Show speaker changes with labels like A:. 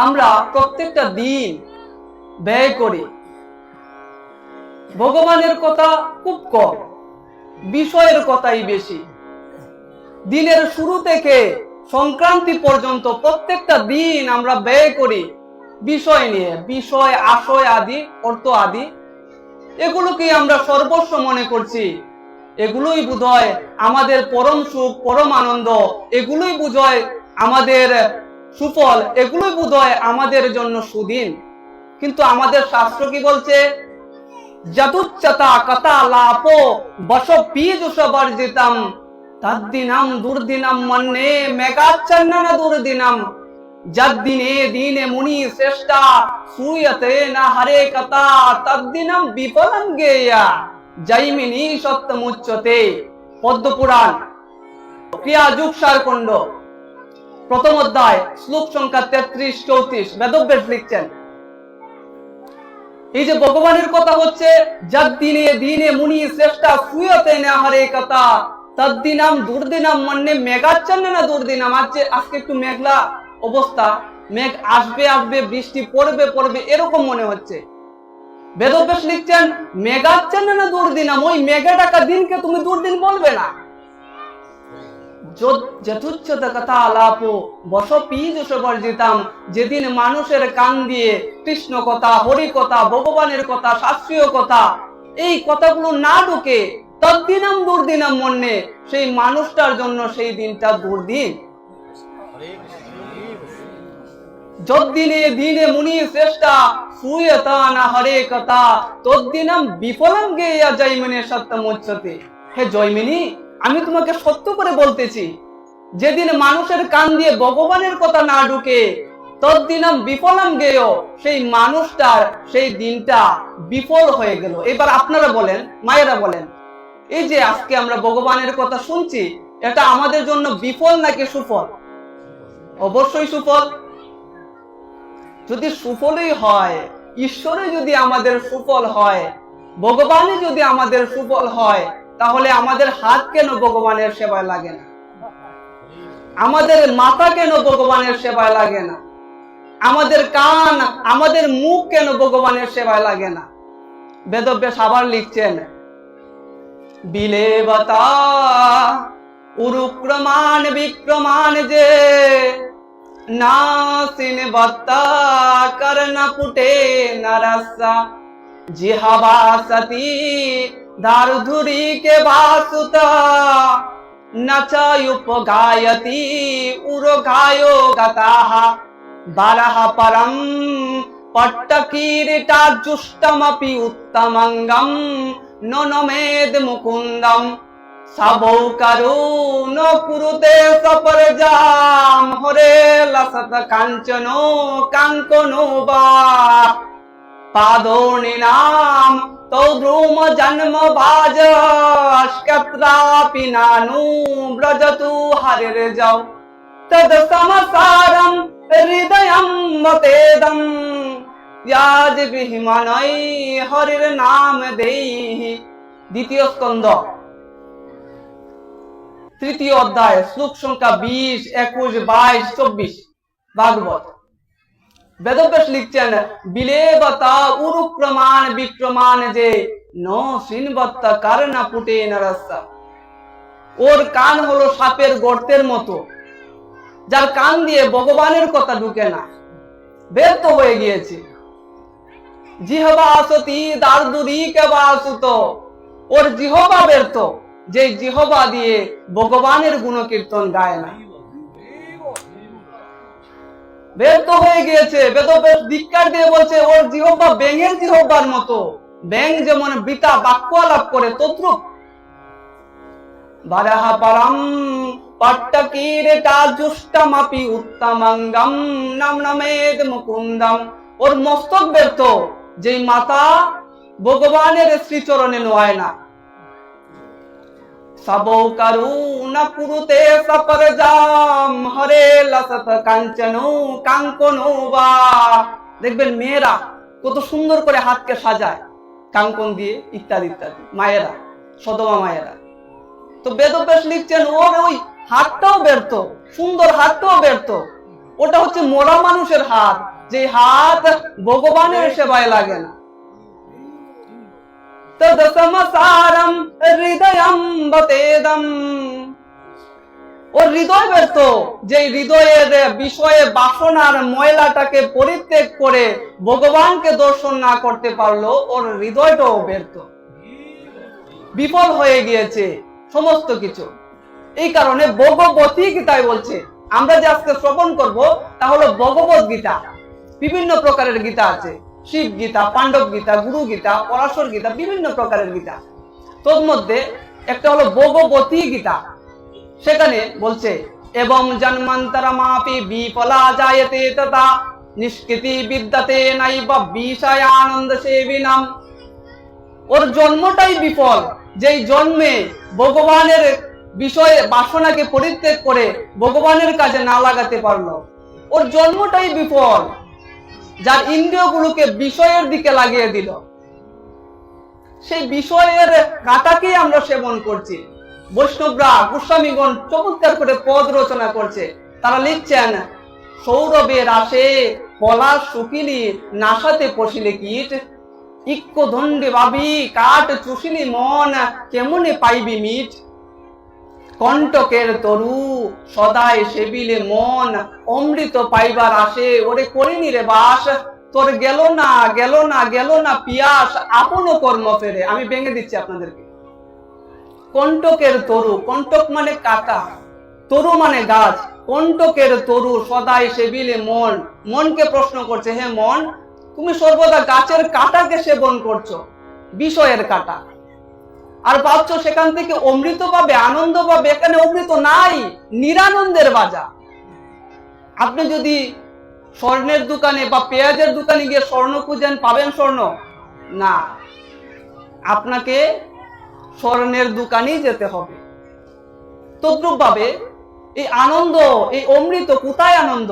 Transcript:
A: আমরা প্রত্যেকটা দিন ব্যয় করি, ভগবানের কথা খুব কম, বিষয়ের কথাই বেশি। দিনের শুরু থেকে সংক্রান্তি পর্যন্ত প্রত্যেকটা দিন আমরা ব্যয় করি বিষয় নিয়ে, বিষয়, আশয় আদি, অর্থ আদি। এগুলোকে আমরা সর্বস্ব মনে করছি। এগুলোই বোধহয় আমাদের পরম সুখ, পরম আনন্দ, এগুলোই বোধহয় আমাদের সুফল, এগুলোই বোধহয় আমাদের জন্য সুদিন। কিন্তু আমাদের শাস্ত্র কি বলছে? যতুচ্চতা কথা লাপো বস পীযুষ বর্জিতম তদ্দিনম দুর্দিনম মন্নে মেঘাচ্ছন্নন দুর্দিনম যদ্দিনে দীনে মুনি শ্রেষ্ঠা শ্রূয়তে না হরে কথা তদ্দিনম বিফলম গেয়া জৈমিনী সত্যমুচ্যতে। পদ্মপুরাণ ক্রিয়া যুগ সারকুণ্ড প্রথম অধ্যায় শ্লোক সংখ্যা 33-34 বেদব্যাস লিখছেন। এই যে ভগবানের কথা হচ্ছে, যদ্দিনে দীনে মুনি শ্রেষ্ঠা শ্রূয়তে না হরে কথা তদ্দিনম দুর্দিনম মন্নে মেঘাচ্ছন্নন দুর্দিনম। আজকে একটু মেঘলা অবস্থা, মেঘ আসবে আসবে, বৃষ্টি পড়বে পড়বে, এরকম মনে হচ্ছে। বেদব্যাস লিখছেন মেঘাচ্ছন্নন দুর্দিনম, ওই মেঘে ঢাকা দিনকে তুমি দুর্দিন বলবে না। যথুচ্ছত কথা আলাপো বস পীযুষ বর্জিতাম, যেদিন মানুষের কান দিয়ে কৃষ্ণ কথা, হরি কথা, ভগবানের কথা, শাস্ত্রীয় কথা, এই কথাগুলো না ঢুকে তদ্দিনম দুর্দিনম মন্নে, সেই মানুষটার জন্য সেই দিনটা দুর্দিন। যদ্দিনে দীনে মুনি শ্রেষ্ঠা শ্রূয়তে না হরে কথা তদ্দিনম বিফলম গেয়া জৈমিনী সত্যমুচ্যতে। হে জৈমিনী, আমি তোমাকে সত্য করে বলতেছি, যেদিন মানুষের কান দিয়ে ভগবানের কথা না ঢুকে তদ্দিনম বিফলম গেয়, সেই মানুষটার সেই দিনটা বিফল হয়ে গেল। এবার আপনারা বলেন, মায়েরা বলেন, এই যে আজকে আমরা ভগবানের কথা শুনছি, এটা আমাদের জন্য বিফল নাকি সুফল? অবশ্যই সুফল। যদি সুফলই হয়, ঈশ্বরে যদি আমাদের সুফল হয়, ভগবানে যদি আমাদের সুফল হয়, তাহলে আমাদের হাত কেন ভগবানের সেবায় লাগে না? আমাদের মাথা কেন ভগবানের সেবায় লাগে না? আমাদের কান, আমাদের মুখ কেন ভগবানের সেবায় লাগে না? বেদব্যাস আবার লিখছেন, বিলেবতা উরুক্রমান বিক্রমান যে নাসিন বত্তা করনা পুটে নরসা জিহবা সতী দারুধুরি কে বাসুতা নচায়ুপ গায়তি উরো গাयो গতাহ বারহ পরম পট্টকিরিটা জুষ্টমপি উত্তমঙ্গম ননমেদ মুকুন্দম সবৌ করুণ কুরুতে সপরজাম হরে লসত কাঞ্চনো কাঙ্কনো বা পাদোনি নাম তো দ্রুম জন্ম ভাজ অস্কত্রাপি নানু ব্রজতু হরির যাও তদ সমসারম হৃদয়ম মতেদম ইয়াজ বিহিমানৈ হরির নাম দেহি। দ্বিতীয় স্কন্ধ তৃতীয় অধ্যায় শ্লোক সংখ্যা 20, 21, 22, 24 ভাগবত। বেদব্যাস লিখছেন, বিলেবতা উরুক্রমান বিক্রমান যে নো শ্রীনবত্তা কারনা পুটে নরসা। ওর কান হলো সাপের গর্তের মতো, যার কান দিয়ে ভগবানের কথা ঢুকে না, ব্যর্থ হয়ে গিয়েছে। জিহবা আসতি দারদুরি কে বাসুত, ওর জিহবা ব্যর্থ, যে জিহবা দিয়ে ভগবানের গুণকীর্তন গায় না, ব্যর্থ হয়ে গিয়েছে। বেদব্যাস ধিক্কার দিয়ে বলছে, ওর জিহ্বা ব্যাঙের জিহ্বার মতো, ব্যাঙ যেমন বৃথা বাক্য আলাপ করে তদ্রূপ। বারাহ পরম পট্টকিরিটা জুষ্টমপি উত্তমঙ্গম নাম নমেদ মুকুন্দম, ওর মস্তক ব্যর্থ, যেই মাথা ভগবানের শ্রীচরণে নোয় না। সবৌ করুণ কুরুতে সপরজাম হরে লসত কাঞ্চনো কাঙ্কনো বা। দেখবেন মেয়েরা কত সুন্দর করে হাতকে সাজায় কাঙ্কন দিয়ে, ইত্যাদি ইত্যাদি, মায়েরা, সদমা মায়েরা। তো বেদব্যাস লিখছেন, ওর ওই হাতটাও ব্যর্থ, সুন্দর হাতটাও ব্যর্থ, ওটা হচ্ছে মরা মানুষের হাত, যে হাত ভগবানের সেবায় লাগে না। তদসমসারম হৃদয়ম বতেদম, ওর হৃদয় ব্যর্থ, যে হৃদয়ের বিষয়ে বাসনার ময়লাটাকে পরিত্যাগ করে ভগবানকে দর্শন না করতে পারলো, ওর হৃদয়টাও ব্যর্থ, বিফল হয়ে গিয়েছে সমস্ত কিছু। এই কারণে ভগবতী গীতায় বলছে, আমরা যে আজকে শ্রবণ করব তা হলো ভগবত গীতা। বিভিন্ন প্রকারের গীতা আছে, শিব গীতা, পাণ্ডব গীতা, গুরু গীতা, পরাশর গীতা, বিভিন্ন প্রকারের গীতা। তোর মধ্যে একটা হলো ভগবতী গীতা। সেখানে বলছে, এবং জন্মান্তরমাপি বিফলা জায়তে তথা নিষ্কৃতি বিদ্যাতে নাইবা বিষয় আনন্দ সেবিনাম। ওর জন্মটাই বিফল, যেই জন্মে ভগবানের বিষয়ে বাসনাকে পরিত্যাগ করে ভগবানের কাজে না লাগাতে পারলো, ওর জন্মটাই বিফল, যার ইন্দ্রিয়গুলোকে বিষয়ের দিকে লাগিয়ে দিল। সেই বিষয়ের কাটাকেই আমরা সেবন করছি। বৈষ্ণবরা, গোস্বামীগণ চমৎকার করে পদ রচনা করছে। তারা লিখছেন, সৌরভের আসে পলাশ শুকিলি নাসাতে পশিলে কীট, ইক্ষ দণ্ডে ভাবি কাঠ চুষিলি মন কেমনে পাইবি মিট, কণ্টকের তরু সদাই সেবিলে মন অমৃত পাইবার আসে, ওরে করিনি রে বাস, তোর গেল না গেল না গেল না পিয়াস, আপন কর্ম ফেরে। আমি ভেঙে দিচ্ছি আপনাদেরকে। কণ্টকের তরু, কণ্টক মানে কাটা, তরু মানে গাছ। কণ্টকের তরু সদাই সেবিলে মন, মনকে প্রশ্ন করছে, হে মন, তুমি সর্বদা গাছের কাটাকে সেবন করছো, বিষয়ের কাটা, আর ভাবছো সেখান থেকে অমৃত পাবে, আনন্দ পাবে। এখানে অমৃত নাই, নিরানন্দের বাজার। আপনি যদি স্বর্ণের দোকানে বা পেঁয়াজের দোকানে গিয়ে স্বর্ণ খুঁজেন, পাবেন স্বর্ণ? না, আপনাকে স্বর্ণের দোকানেই যেতে হবে। তদ্রূপ ভাবে এই আনন্দ, এই অমৃত কোথায় আনন্দ?